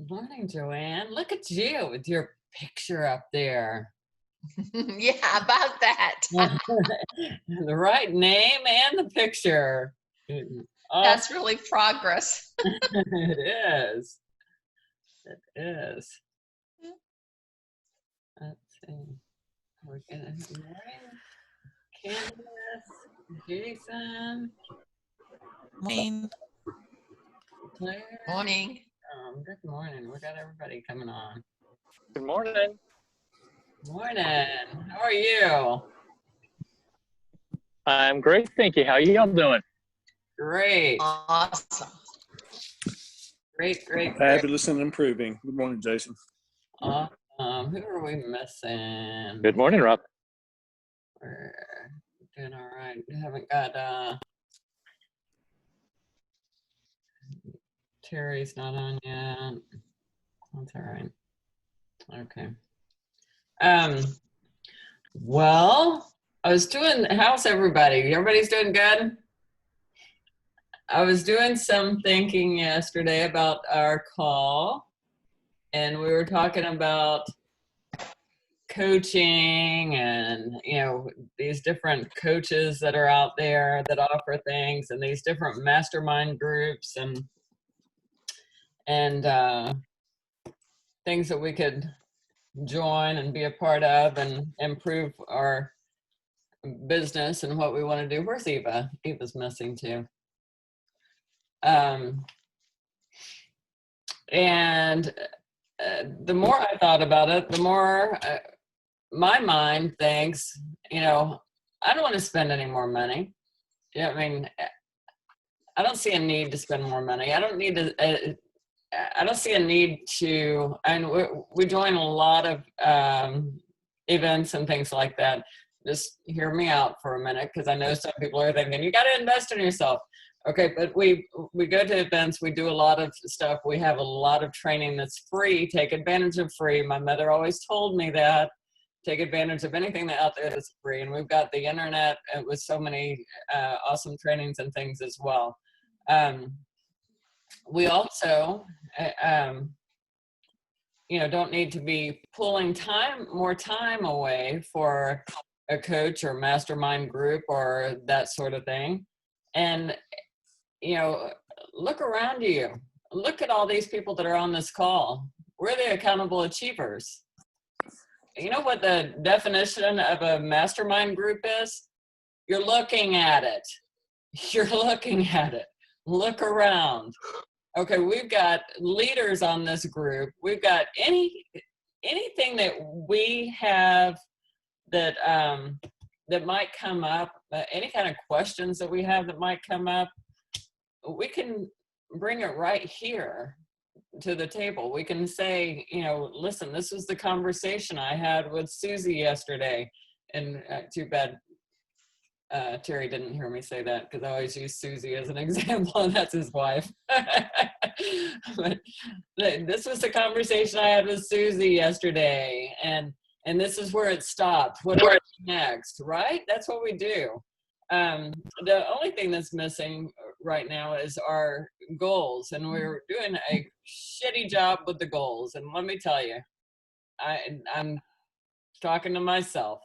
Morning, Joanne. Look at you with your picture up there. Yeah, about that. The right name and the picture. Awesome. That's really progress. It is. It is. Let's see. We're gonna morning. Candace, Jason, Morning. Claire. Morning. Good morning. We got everybody coming on. Good morning. Morning. How are you? I'm great, thank you. How are y'all doing? Great. Awesome. Great. Fabulous and improving. Good morning, Jason. Awesome. Who are we missing? Good morning, Rob. We're doing all right. We haven't got Terry's not on yet. That's all right. Okay. Well, how's everybody? Everybody's doing good? I was doing some thinking yesterday about our call, and we were talking about coaching and, these different coaches that are out there that offer things, and these different mastermind groups and things that we could join and be a part of and improve our business and what we want to do. Where's Eva? Eva's missing too. And the more I thought about it, the more my mind thinks, I don't want to spend any more money. I mean, I don't see a need to spend more money. I don't need to. I don't see a need to. And we join a lot of events and things like that. Just hear me out for a minute, because I know some people are thinking you got to invest in yourself. Okay, but we go to events, we do a lot of stuff. We have a lot of training that's free. Take advantage of free. My mother always told me that. Take advantage of anything that's out there that's free. And we've got the internet with so many awesome trainings and things as well. We also, don't need to be pulling more time away for a coach or mastermind group or that sort of thing. And look around you. Look at all these people that are on this call. We're the accountable achievers. You know what the definition of a mastermind group is? You're looking at it. You're looking at it. Look around. Okay, we've got leaders on this group. We've got anything that we have that that might come up, any kind of questions that we have that might come up, we can bring it right here to the table. We can say, listen, this was the conversation I had with Susie yesterday. And too bad Terry didn't hear me say that, because I always use Susie as an example, and that's his wife. But this was the conversation I had with Susie yesterday, and this is where it stopped. What do we do next, right? That's what we do. The only thing that's missing right now is our goals, and we're doing a shitty job with the goals. And let me tell you, I'm talking to myself.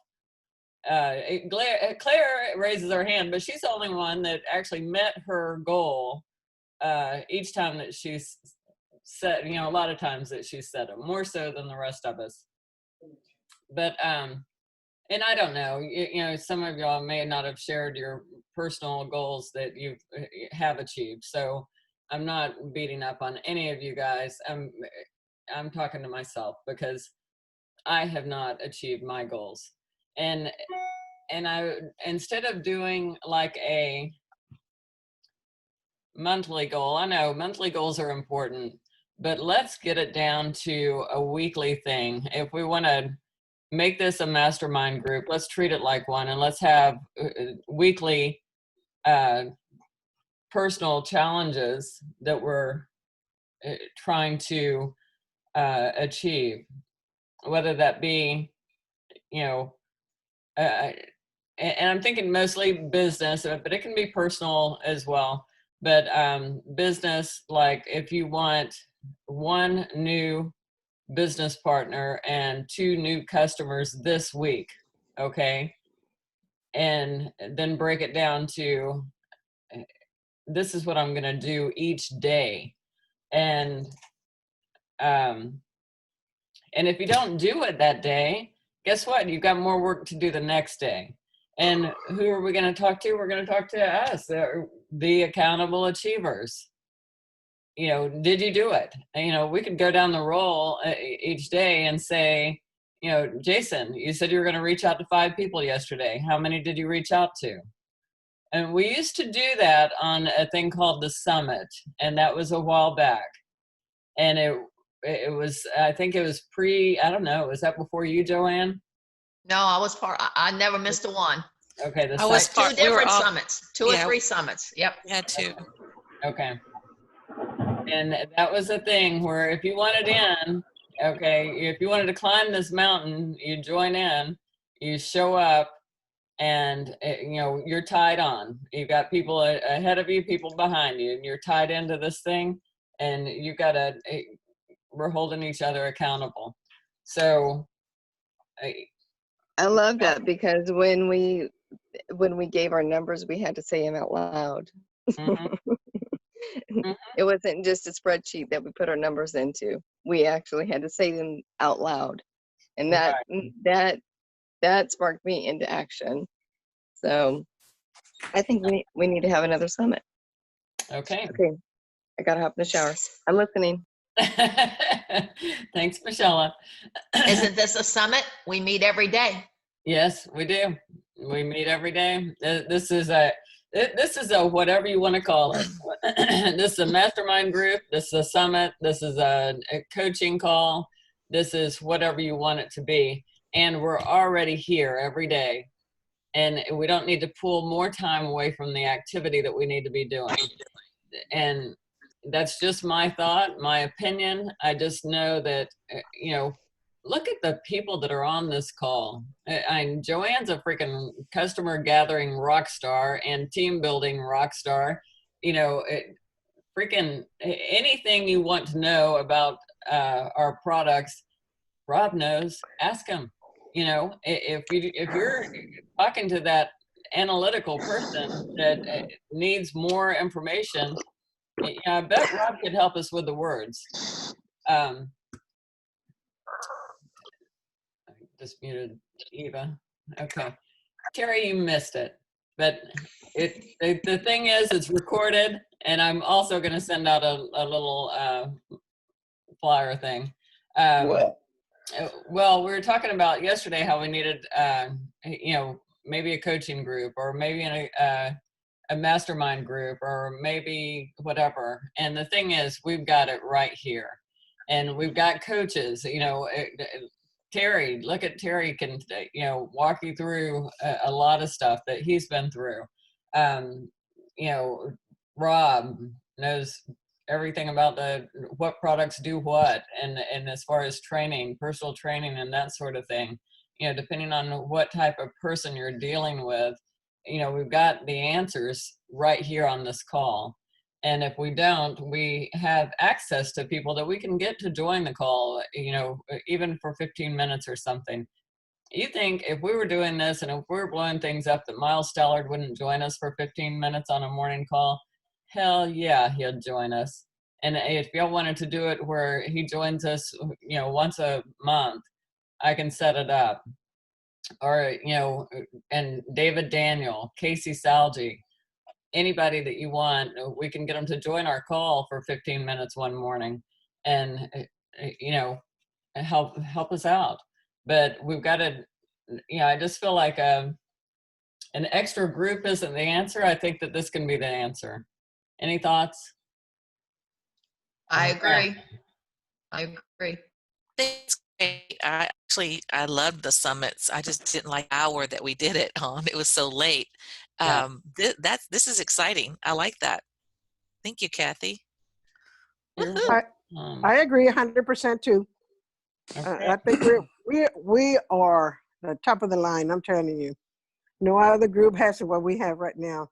Claire raises her hand, but she's the only one that actually met her goal each time that she's set, a lot of times that she's set them, more so than the rest of us. But and I don't know, some of y'all may not have shared your personal goals that you have achieved. So I'm not beating up on any of you guys. I'm talking to myself, because I have not achieved my goals. And I, instead of doing like a monthly goal, I know monthly goals are important, but let's get it down to a weekly thing. If we want to make this a mastermind group, let's treat it like one, and let's have weekly personal challenges that we're trying to achieve, whether that be, and I'm thinking mostly business, but it can be personal as well. but business, like if you want one new business partner and 2 new customers this week, okay, and then break it down to this is what I'm going to do each day. And if you don't do it that day, guess what? You've got more work to do the next day. And who are we going to talk to? We're going to talk to us, the accountable achievers. You know, did you do it? And, you know, we could go down the roll each day and say, you know, Jason, you said you were going to reach out to 5 people yesterday. How many did you reach out to? And we used to do that on a thing called the Summit, and that was a while back. And it was, I think it was I don't know, was that before you, Joanne? No, I was I never missed a one. Okay, I was Two part- we were different all- summits, 2 or yeah. 3 summits. Yep. We had 2. Okay. And that was the thing where if you wanted in, okay, if you wanted to climb this mountain, you join in, you show up, and you know, you're tied on. You've got people ahead of you, people behind you, and you're tied into this thing, and you gotta, we're holding each other accountable. So I love that because when we gave our numbers, we had to say them out loud. mhm, mhm. It wasn't just a spreadsheet that we put our numbers into. We actually had to say them out loud, and that sparked me into action. So I think we need to have another summit. Okay. Okay, I gotta hop in the shower. I'm listening. Thanks, Michelle. Isn't this a summit? We meet every day. Yes, we do. We meet every day. This is a whatever you want to call it. This is a mastermind group. This is a summit. This is a coaching call. This is whatever you want it to be. And we're already here every day. And we don't need to pull more time away from the activity that we need to be doing. And that's just my thought, my opinion. I just know that, you know, look at the people that are on this call. Joanne's a freaking customer gathering rock star and team building rock star. You know, freaking anything you want to know about our products, Rob knows. Ask him. You know, if you're talking to that analytical person that needs more information, I bet Rob could help us with the words. Just muted Eva. Okay. Terry, you missed it. But the thing is, it's recorded, and I'm also going to send out a little flyer thing. What? Well, we were talking about yesterday how we needed, you know, maybe a coaching group, or maybe a mastermind group, or maybe whatever. And the thing is, we've got it right here, and we've got coaches. You know, Terry, look at Terry can, you know, walk you through a lot of stuff that he's been through. You know, Rob knows everything about what products do what, and as far as training, personal training, and that sort of thing. You know, depending on what type of person you're dealing with, you know, we've got the answers right here on this call. And if we don't, we have access to people that we can get to join the call, you know, even for 15 minutes or something. You think if we were doing this and if we were blowing things up, that Miles Stallard wouldn't join us for 15 minutes on a morning call? Hell yeah, he'll join us. And if y'all wanted to do it where he joins us, you know, once a month, I can set it up. Or, you know, and David Daniel, Casey Salgi, anybody that you want, we can get them to join our call for 15 minutes one morning and, you know, help us out. But we've got to, you know, I just feel like an extra group isn't the answer. I think that this can be the answer. Any thoughts? I agree. I agree. It's great. I loved the summits. I just didn't like the hour that we did it on. It was so late. Yeah. This is exciting. I like that. Thank you, Kathy. I agree 100% too. Okay. I think we are the top of the line. I'm telling you, no other group has what we have right now.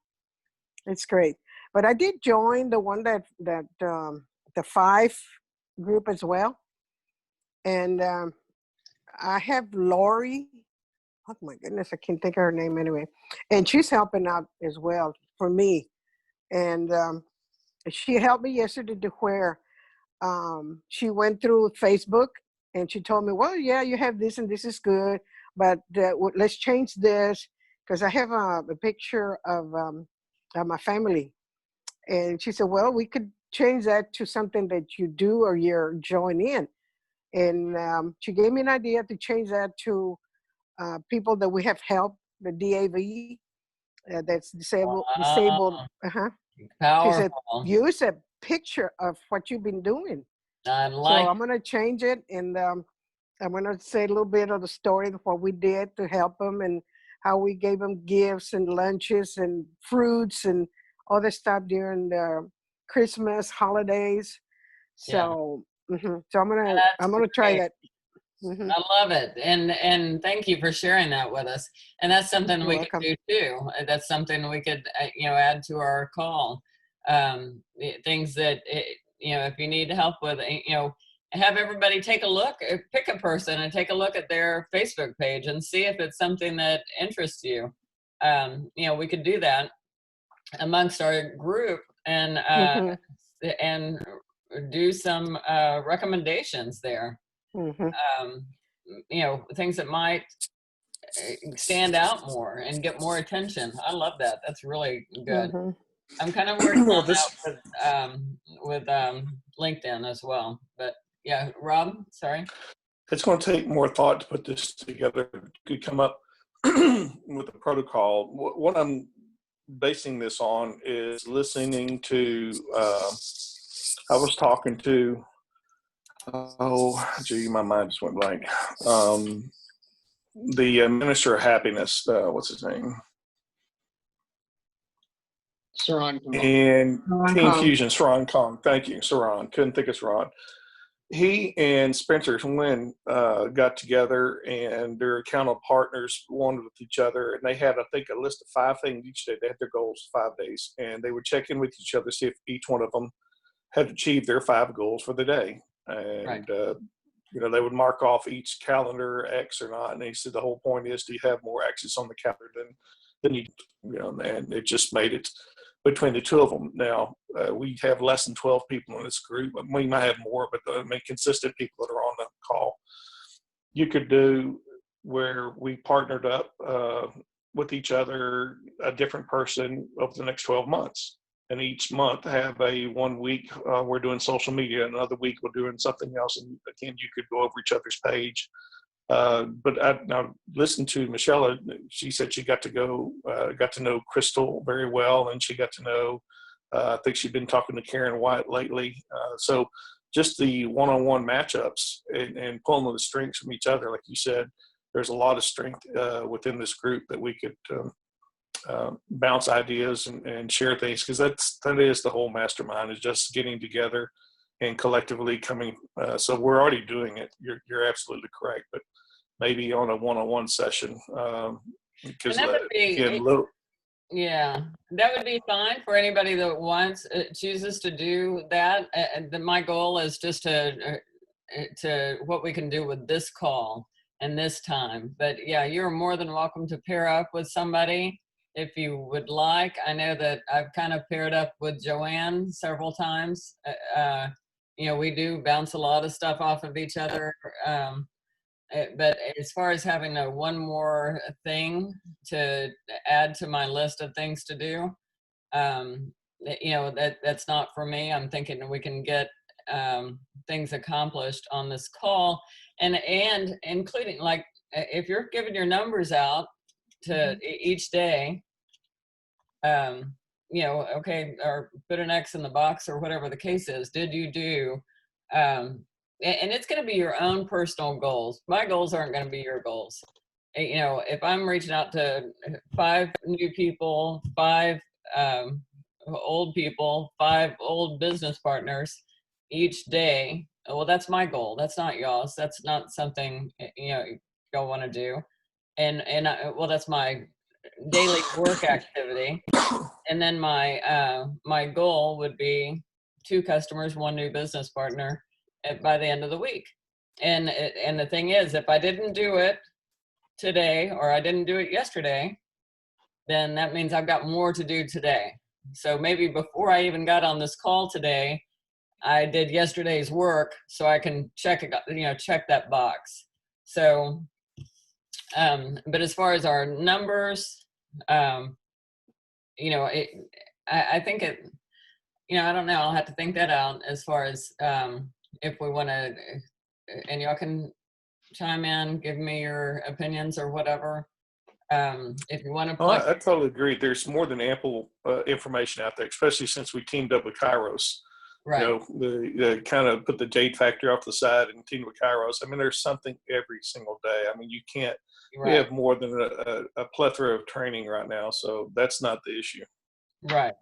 It's great. But I did join the one that the 5 group as well. And I have Lori. Oh my goodness, I can't think of her name anyway. And she's helping out as well for me. And she helped me yesterday to where she went through Facebook and she told me, well, yeah, you have this and this is good, but let's change this, because I have a picture of my family. And she said, well, we could change that to something that you do or you're join in. And she gave me an idea to change that to people that we have helped, the DAV, that's disabled. Wow. Uh-huh. She said, Powerful. use a picture of what you've been doing. I So like I'm going to change it, and I'm going to say a little bit of the story of what we did to help them and how we gave them gifts and lunches and fruits and all this stuff during the Christmas holidays. So, so I'm gonna try that. Mhm. I love it. And thank you for sharing that with us. And that's something You're we welcome. could do too. That's something we could, add to our call. Things that, if you need help with, have everybody take a look, pick a person and take a look at their Facebook page and see if it's something that interests you. We could do that amongst our group and do some recommendations there. Things that might stand out more and get more attention. I love that. That's really good. I'm kind of working Well, on that with LinkedIn as well. But yeah, Rob, sorry. it's going to take more thought to put this together. Could come up with a protocol. What I'm basing this on is listening to. I was talking to. Oh, gee, my mind just went blank. The Minister of Happiness. What's his name? Saran. And Team Fusion, Saran Kong. Thank you, Saran. Couldn't think of Saran. He and Spencer Wynn got together, and their accountable partners wanted with each other, and they had, I think, a list of 5 things each day. They had their goals 5 days, and they would check in with each other, see if each one of them had achieved their 5 goals for the day. And they would mark off each calendar X or not. And he said the whole point is, do you have more X's on the calendar than you and it just made it between the 2 of them. Now, we have less than 12 people in this group. We might have more, but consistent people that are on the call. You could do where we partnered up with each other, a different person over the next 12 months. And each month have a 1 week we're doing social media, another week we're doing something else. And again, you could go over each other's page. But I now listened to Michelle. She said she got to know Crystal very well, and she got to know. I think she'd been talking to Karen White lately. So just the one-on-one matchups and pulling the strengths from each other, like you said, there's a lot of strength within this group that we could bounce ideas and share things, because that is the whole mastermind, is just getting together and collectively coming. So we're already doing it. You're absolutely correct, but maybe on a one-on-one session, because that would be fine for anybody that chooses to do that. And my goal is just to what we can do with this call and this time. But yeah, you're more than welcome to pair up with somebody if you would like. I know that I've kind of paired up with Joanne several times. We do bounce a lot of stuff off of each other. But as far as having one more thing to add to my list of things to do, that's not for me. I'm thinking we can get things accomplished on this call, and including, like, if you're giving your numbers out to each day, okay, or put an X in the box or whatever the case is. Did you do? And it's going to be your own personal goals. My goals aren't going to be your goals. If I'm reaching out to 5 new people, 5 old people, 5 old business partners each day, well, that's my goal. That's not y'all's. That's not something y'all want to do. And well, that's my daily work activity. And then my goal would be 2 customers, 1 new business partner by the end of the week. And the thing is, if I didn't do it today or I didn't do it yesterday, then that means I've got more to do today. So maybe before I even got on this call today, I did yesterday's work so I can check that box. So, but as far as our numbers, I think it, I don't know. I'll have to think that out as far as if we want to, and y'all can chime in, give me your opinions or whatever. If you want to plug. I totally agree. There's more than ample information out there, especially since we teamed up with Kairos. Right. The kind of put the Jade Factory off the side and team with Kairos. I mean, there's something every single day. I mean, you can't. Right. We have more than a plethora of training right now, so that's not the issue. Right.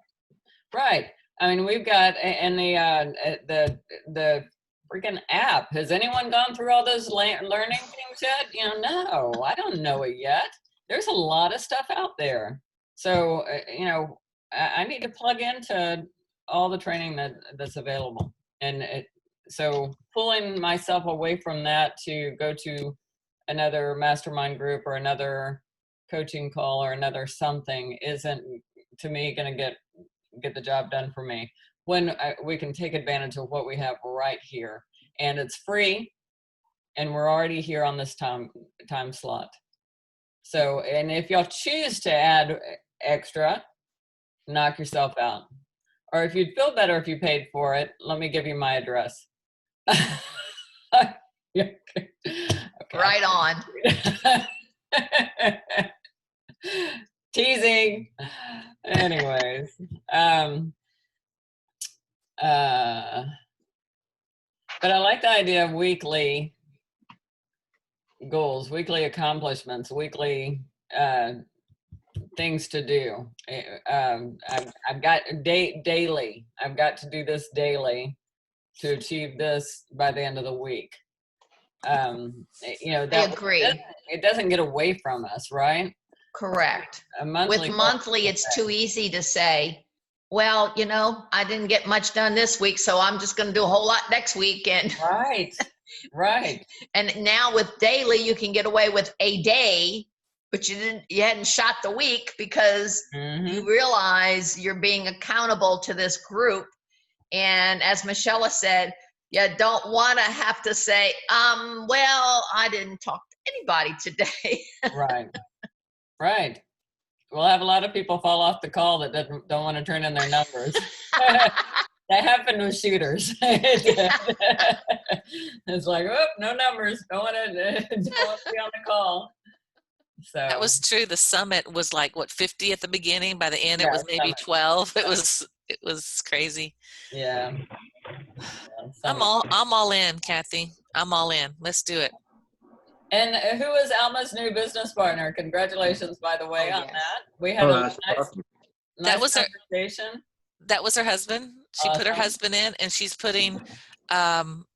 Right. I mean, we've got and the freaking app. Has anyone gone through all those learning things yet? No, I don't know it yet. There's a lot of stuff out there. So, I need to plug into all the training that's available. And so pulling myself away from that to go to another mastermind group or another coaching call or another something isn't, to me, going to get the job done for me when we can take advantage of what we have right here. And it's free, and we're already here on this time slot. So, and if y'all choose to add extra, knock yourself out. Or if you'd feel better if you paid for it, let me give you my address. Okay. Right on. Teasing. Anyways. But I like the idea of weekly goals, weekly accomplishments, weekly things to do. I've got daily. I've got to do this daily to achieve this by the end of the week. I agree. It doesn't get away from us, right? Correct. With monthly, it's too easy to say, well, I didn't get much done this week, so I'm just going to do a whole lot next week. And right. And now with daily, you can get away with a day, but you hadn't shot the week because you realize you're being accountable to this group. And as Michelle said, you don't want to have to say, well, I didn't talk to anybody today. Right. We'll have a lot of people fall off the call that don't want to turn in their numbers. That happened with shooters. It's like, oh, no numbers. Don't want to be on the call. So that was true. The summit was like 50 at the beginning. By the end, it was maybe 12. It was crazy. Yeah. I'm all in, Kathy. I'm all in. Let's do it. And who is Alma's new business partner? Congratulations, by the way, on that. We had a nice conversation. That was her husband. She put her husband in, and she's putting,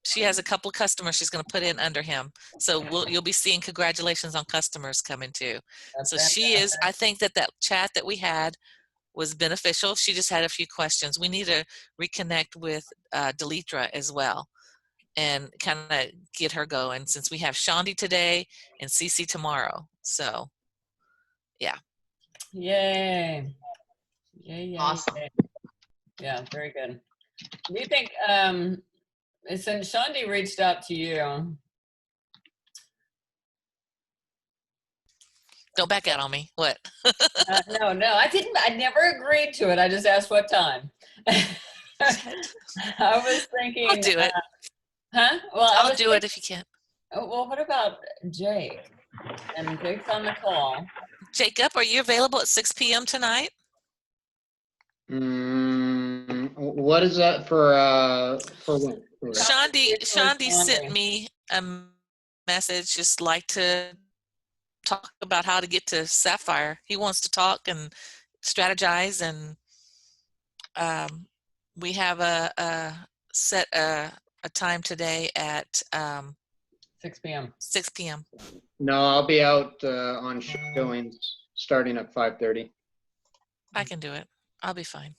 she has a couple of customers she's going to put in under him. So you'll be seeing congratulations on customers coming too. That's so fantastic. She is, I think that chat that we had was beneficial. She just had a few questions. We need to reconnect with Delitra as well and kind of get her going, since we have Shandi today and Cece tomorrow. So, yeah. Yay. Awesome. Yay. Yeah, very good. Do you think, since Shandi reached out to you, don't back out on me. What? No, I didn't. I never agreed to it. I just asked what time. I was thinking. I'll do it. Huh? Well, I'll do it if you can. Oh, well, what about Jake? And Jake's on the call. Jacob, are you available at 6 p.m. tonight? What is that for when? Shandi sent me a message, just like to talk about how to get to Sapphire. He wants to talk and strategize, and we have a time today at 6 p.m. 6 p.m. No, I'll be out on showings. starting at 5:30. I can do it. I'll be fine.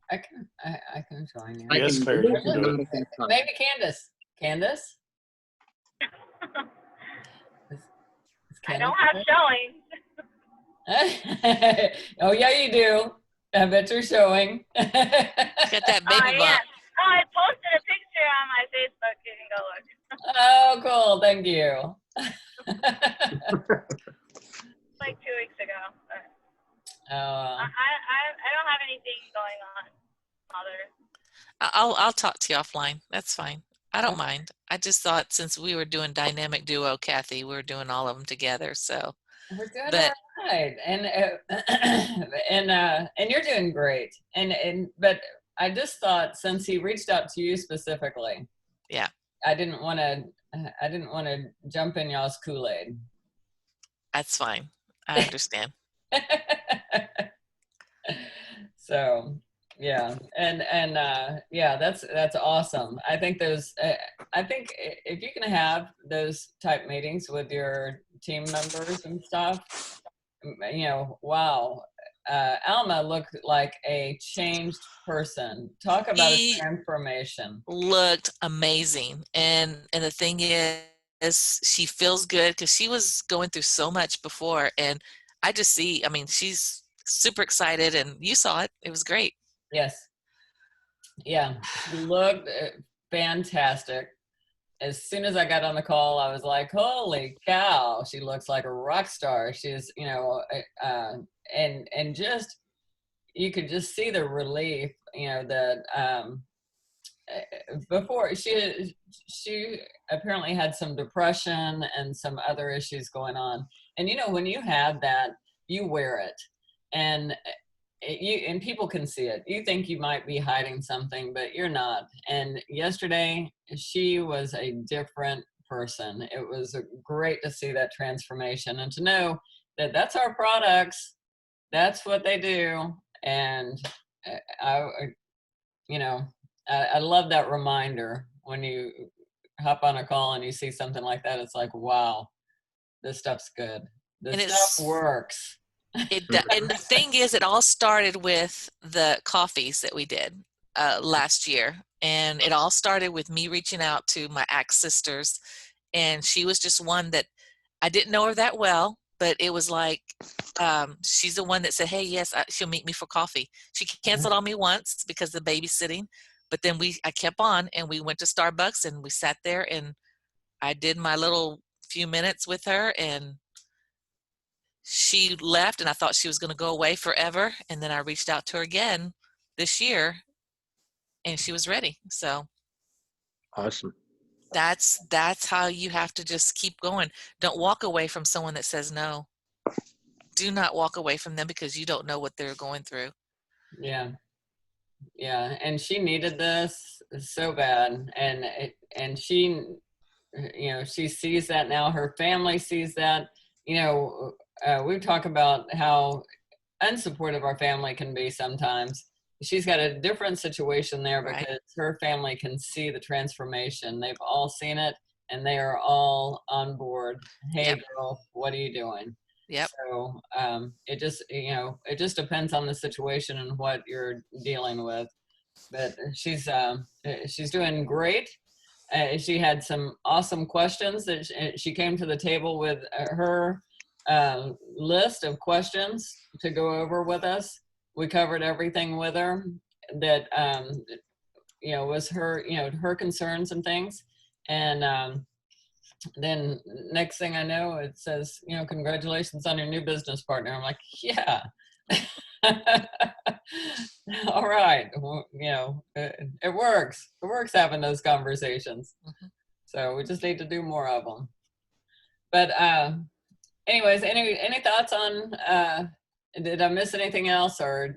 I can join you. I Yes, can fair, do you it, can but do not it. at that time. Maybe Candace. Candace? Is I don't Candace have showing. there? Oh, yeah, you do. I bet you're showing. Got that baby Yeah. bump. Oh, I posted a picture on my Facebook. You can go look. Oh, cool. Thank you. Like 2 weeks ago. But Oh, I don't have anything going on, Mother. I'll talk to you offline. That's fine. I don't mind. I just thought since we were doing dynamic duo, Kathy, we were doing all of them together. So, we're doing but all right. And you're doing great. But I just thought since he reached out to you specifically, yeah, I didn't want to jump in y'all's Kool-Aid. that's fine. I understand. So yeah, and yeah, that's awesome. I think if you can have those type meetings with your team members and stuff, wow, Alma looked like a changed person. Talk about a He transformation. looked amazing, and the thing is she feels good because she was going through so much before, and I just see, I mean, she's super excited, and you saw it. It was great. Yes. Yeah, she looked fantastic. As soon as I got on the call, I was like, holy cow, she looks like a rock star. She's, and just, you could just see the relief, that before she apparently had some depression and some other issues going on. And, when you have that, you wear it. And people can see it. You think you might be hiding something, but you're not. And yesterday, she was a different person. It was great to see that transformation and to know that that's our products. That's what they do. And I love that reminder when you hop on a call and you see something like that. It's like, wow, this stuff's good. This stuff works. And the thing is, it all started with the coffees that we did last year. And it all started with me reaching out to my ex sisters. And she was just one that I didn't know her that well, but it was like, she's the one that said, hey, yes, she'll meet me for coffee. She canceled on me once because of the babysitting, but then I kept on and we went to Starbucks and we sat there and I did my little few minutes with her and she left and I thought she was going to go away forever. And then I reached out to her again this year and she was ready. So Awesome. that's how you have to just keep going. Don't walk away from someone that says no. Do not walk away from them because you don't know what they're going through. Yeah. Yeah. And she needed this so bad. And she, she sees that now. Her family sees that. We talk about how unsupportive our family can be sometimes. She's got a different situation there because Right. her family can see the transformation. They've all seen it and they are all on board. Hey, Yep. girl, what are you doing? Yep. So it just depends on the situation and what you're dealing with. But she's doing great. She had some awesome questions that she came to the table with her list of questions to go over with us. We covered everything with her that was her her concerns and things. And then next thing I know, it says congratulations on your new business partner. I'm like, yeah. All right. Well, it works. It works having those conversations. Mm-hmm. So we just need to do more of them. But anyways, any thoughts on, did I miss anything else, or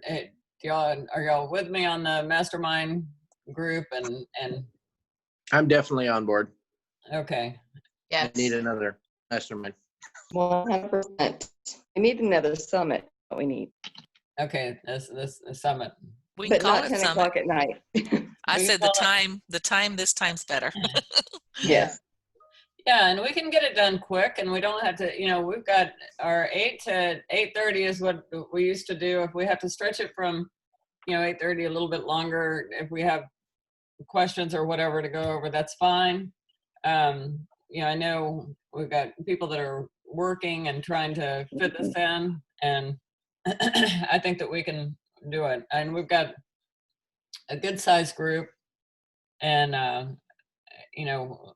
are y'all with me on the Mastermind Group? And I'm definitely on board. Okay. Yes. I need another mastermind. 100%. We need another summit. What we need, Okay, this summit. We can but call not it 10 summit. o'clock at night. I We said call the time this time's better. Yes. Yeah, and we can get it done quick, and we don't have to, you know, we've got our 8 to 8:30 is what we used to do. If we have to stretch it from, you know, 8:30 a little bit longer, if we have questions or whatever to go over, that's fine. You know, I know we've got people that are working and trying to fit this in, and I think that we can do it. And we've got a good sized group, and you know,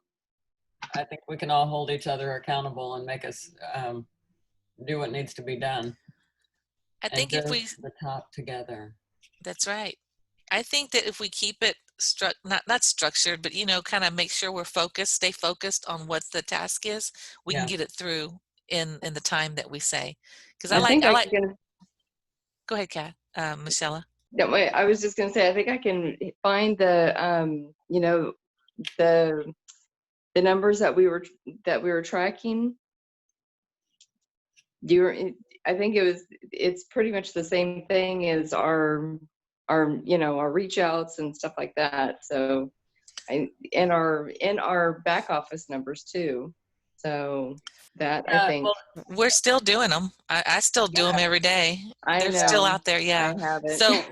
I think we can all hold each other accountable and make us do what needs to be done. I And think if we, just the top together. that's right. I think that if we keep it not structured, but, you know, kind of make sure we're focused, stay focused on what the task is, we can Yeah. get it through in the time that we say. Because I think I I like, can. go ahead, Kat, Michelle. No, wait, I was just gonna say, I think I can find the, you know, the numbers that we were tracking. I think it's pretty much the same thing as our, you know, our reach outs and stuff like that. So, in our back office numbers too. So that I think. Well, We're still doing them. I still do them every day. I They're know. still out there. Yeah. I have it. So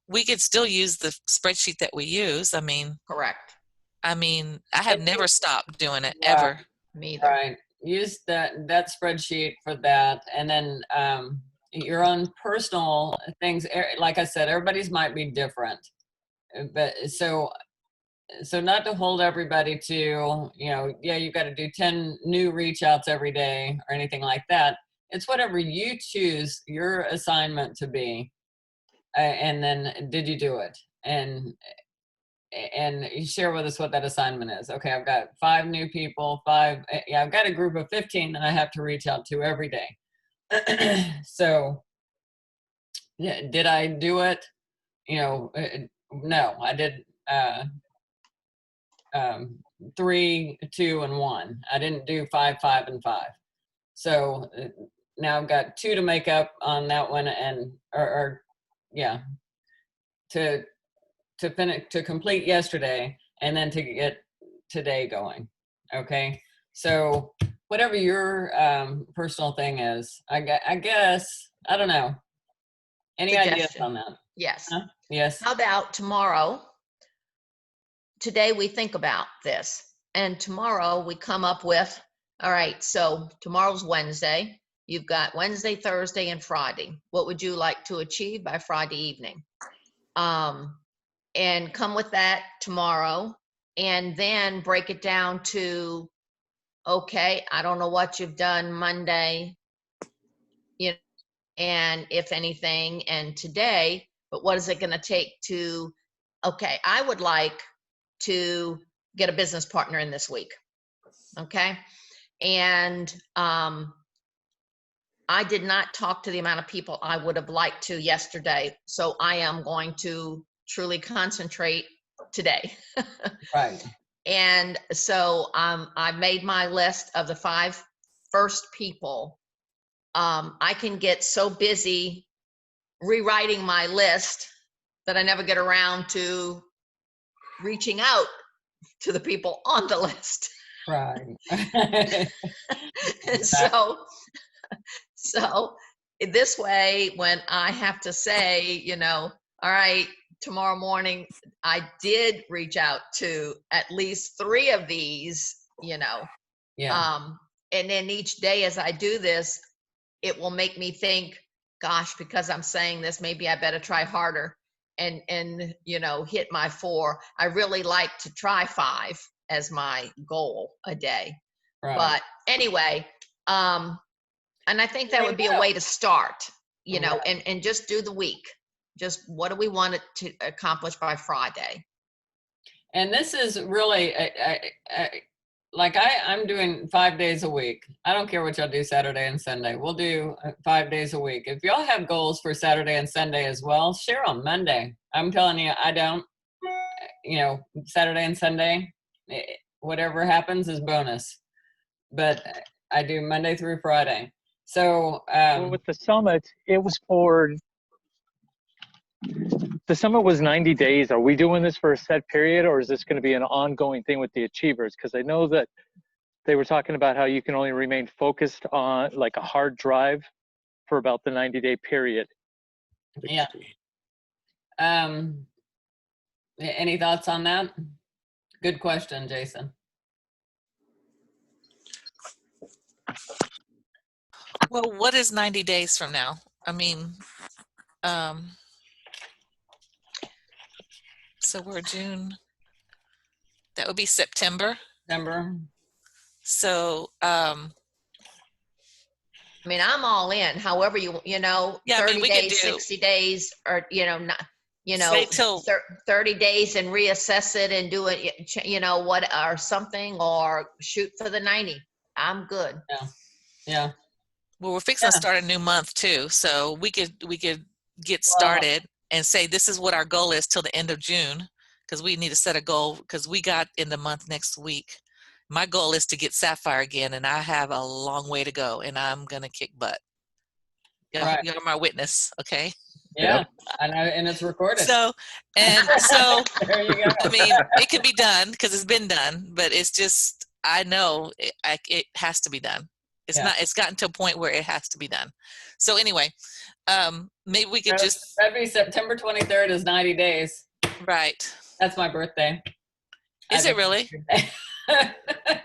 we could still use the spreadsheet that we use. I mean, Correct. I have never stopped doing it Right. ever. Me either. right. Use that spreadsheet for that, and then your own personal things. Like I said, everybody's might be different, but so not to hold everybody to, you know, yeah, you got to do 10 new reach outs every day or anything like that. It's whatever you choose your assignment to be, and then did you do it? And you share with us what that assignment is. Okay, I've got 5 new people, 5, yeah, I've got a group of 15 that I have to reach out to every day. So yeah, did I do it? You know, no, I did 3, 2, and 1. I didn't do 5, 5, and 5. So now I've got 2 to make up on that one, and or yeah, to finish, to complete yesterday, and then to get today going. Okay, so whatever your personal thing is, I guess, I don't know. Any ideas Suggestion. on that? Yes. Huh? Yes. How about tomorrow? Today we think about this, and tomorrow we come up with, all right, so tomorrow's Wednesday. You've got Wednesday, Thursday, and Friday. What would you like to achieve by Friday evening? And come with that tomorrow, and then break it down to, okay, I don't know what you've done Monday, you know, and if anything, and today, but what is it going to take to, okay, I would like to get a business partner in this week. Okay. And I did not talk to the amount of people I would have liked to yesterday. So I am going to truly concentrate today. Right. And so I made my list of the 5 first people. I can get so busy rewriting my list that I never get around to reaching out to the people on the list. Right. So this way, when I have to say, you know, all right, tomorrow morning, I did reach out to at least 3 of these, you know, Yeah. and then each day as I do this, it will make me think, gosh, because I'm saying this, maybe I better try harder and you know, hit my 4. I really like to try 5 as my goal a day. Right. But anyway, and I think that would be a way to start, you know, and just do the week. Just what do we want it to accomplish by Friday? And this is really, I'm doing 5 days a week. I don't care what y'all do Saturday and Sunday. We'll do 5 days a week. If y'all have goals for Saturday and Sunday as well, share on Monday. I'm telling you, I don't, you know, Saturday and Sunday, whatever happens is bonus. But I do Monday through Friday. So well, with the summit, it was for, the summit was 90 days. Are we doing this for a set period, or is this going to be an ongoing thing with the achievers? Because I know that they were talking about how you can only remain focused on like a hard drive for about the 90-day period. Yeah. Any thoughts on that? Good question, Jason. Well, what is 90 days from now? I mean, so we're June. That would be September. September. So, I mean, I'm all in. However, you know, yeah, I 30 mean, we could days, do 60 days, or not, say till 30 days and reassess it and do it, what, or something, or shoot for the 90. I'm good. Yeah. well, we're fixing to start a new month too, so we could get started and say this is what our goal is till the end of June, because we need to set a goal because we got in the month next week. My goal is to get Sapphire again, and I have a long way to go, and I'm gonna kick butt. Yeah, you're my witness, okay? Yeah, I know, and it's recorded. So there you go. I mean, it can be done because it's been done, but it's just I know it has to be done. It's not. It's gotten to a point where it has to be done. So anyway, maybe we could just. That'd be September 23rd is 90 days. Right. That's my birthday. Is it really?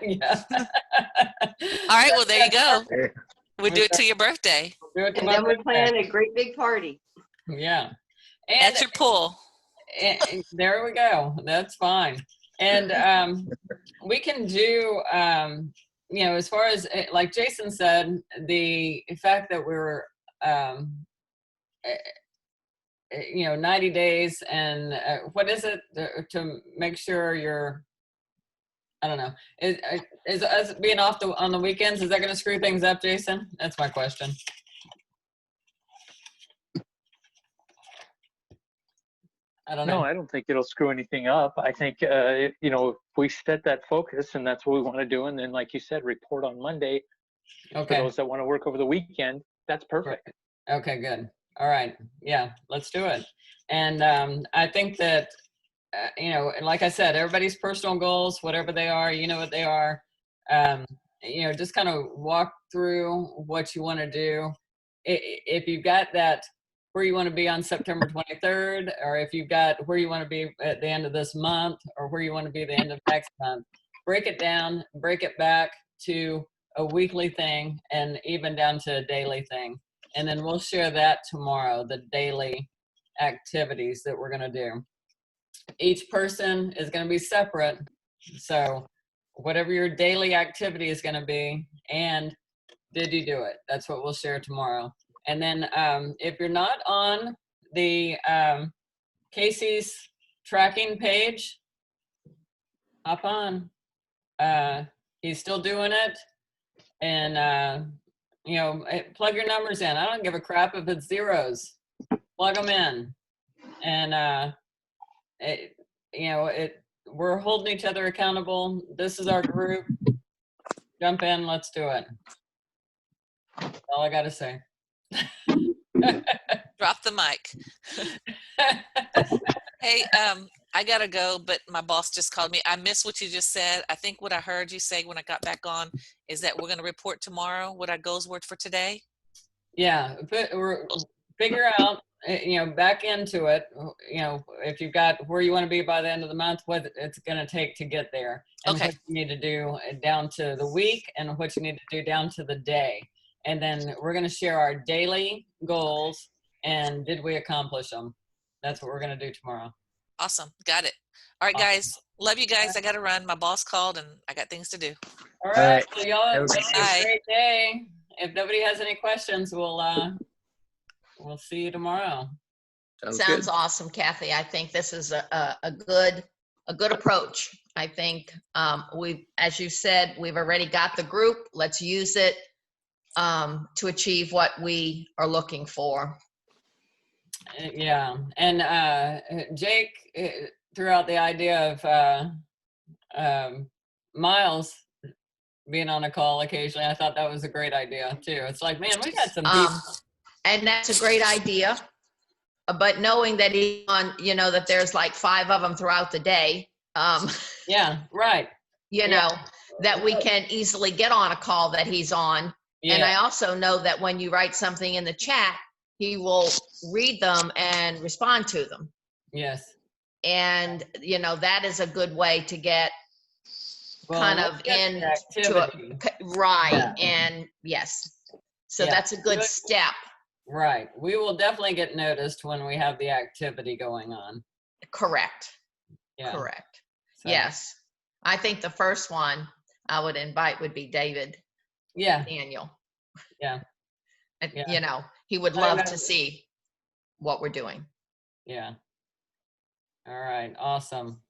Yeah. All right. Well, there you go. We'll do it to your birthday. And then we're planning a great big party. Yeah. And at your pool. And there we go. That's fine. And we can do, as far as, like Jason said, the fact that we're, 90 days and what is it to make sure you're, I don't know, is us being off on the weekends, is that going to screw things up, Jason? That's my question. I don't know. No, I don't think it'll screw anything up. I think, if we set that focus and that's what we want to do, and then, like you said, report on Monday for those that want to work over the weekend, that's perfect. Okay, good. All right. Yeah, let's do it. And I think that, like I said, everybody's personal goals, whatever they are, you know what they are, just kind of walk through what you want to do. If you've got that, where you want to be on September 23rd, or if you've got where you want to be at the end of this month, or where you want to be the end of next month, break it down, break it back to a weekly thing and even down to a daily thing. And then we'll share that tomorrow, the daily activities that we're going to do. Each person is going to be separate. So whatever your daily activity is going to be, and did you do it? That's what we'll share tomorrow. And then if you're not on the Casey's tracking page, hop on. He's still doing it. And, plug your numbers in. I don't give a crap if it's zeros. Plug them in. And, we're holding each other accountable. This is our group. Jump in. Let's do it. That's all I got to say. Drop the mic. Hey, I gotta go, but my boss just called me. I missed what you just said. I think what I heard you say when I got back on is that we're gonna report tomorrow what our goals were for today. Yeah, figure out, back into it, if you've got where you want to be by the end of the month, what it's gonna take to get there, and what you need to do down to the week, and what you need to do down to the day. And then we're going to share our daily goals and did we accomplish them? That's what we're going to do tomorrow. Awesome. Got it. All right, guys. Love you guys. I got to run. My boss called and I got things to do. All right. So y'all have a great day. If nobody has any questions, we'll see you tomorrow. Sounds awesome, Kathy. I think this is a good approach. I think as you said, we've already got the group. Let's use it to achieve what we are looking for. Yeah, and Jake threw out the idea of Miles being on a call occasionally. I thought that was a great idea too. It's like, man, we got some people. And that's a great idea. But knowing that that there's like 5 of them throughout the day. Yeah, right. Know, that we can easily get on a call that he's on. And I also know that when you write something in the chat, he will read them and respond to them. Yes. And, you know, that is a good way to get kind of into right. And yes, so that's a good step. Right. We will definitely get noticed when we have the activity going on. Correct. Yeah. Correct. So. Yes. I think the first one I would invite would be David. Yeah. Daniel. Yeah. Yeah. You know, he would love to see what we're doing. Yeah. All right. Awesome.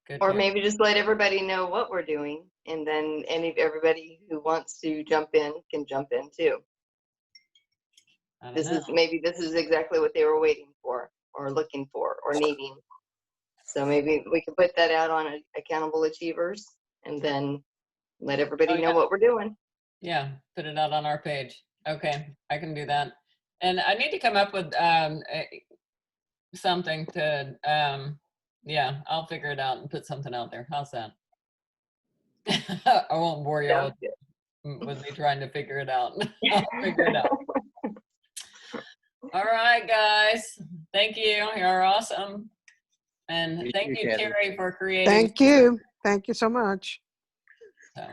Good. Or maybe just let everybody know what we're doing, and then everybody who wants to jump in can jump in too. This is exactly what they were waiting for, or looking for, or needing. So maybe we can put that out on Accountable Achievers, and then let everybody know what we're doing. Yeah, put it out on our page. Okay, I can do that. And I need to come up with something to, yeah, I'll figure it out and put something out there. How's that? I won't bore you all with me trying to figure it out. I'll figure it out. All right, guys. Thank you. You're awesome. And thank you, Terry, for creating. Thank you. Thank you so much. So,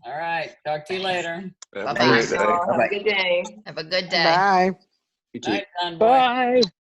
all right. Talk to you later. Bye-bye. Have a good day. Have a good day. Bye. You too. Night, John Boy. Bye.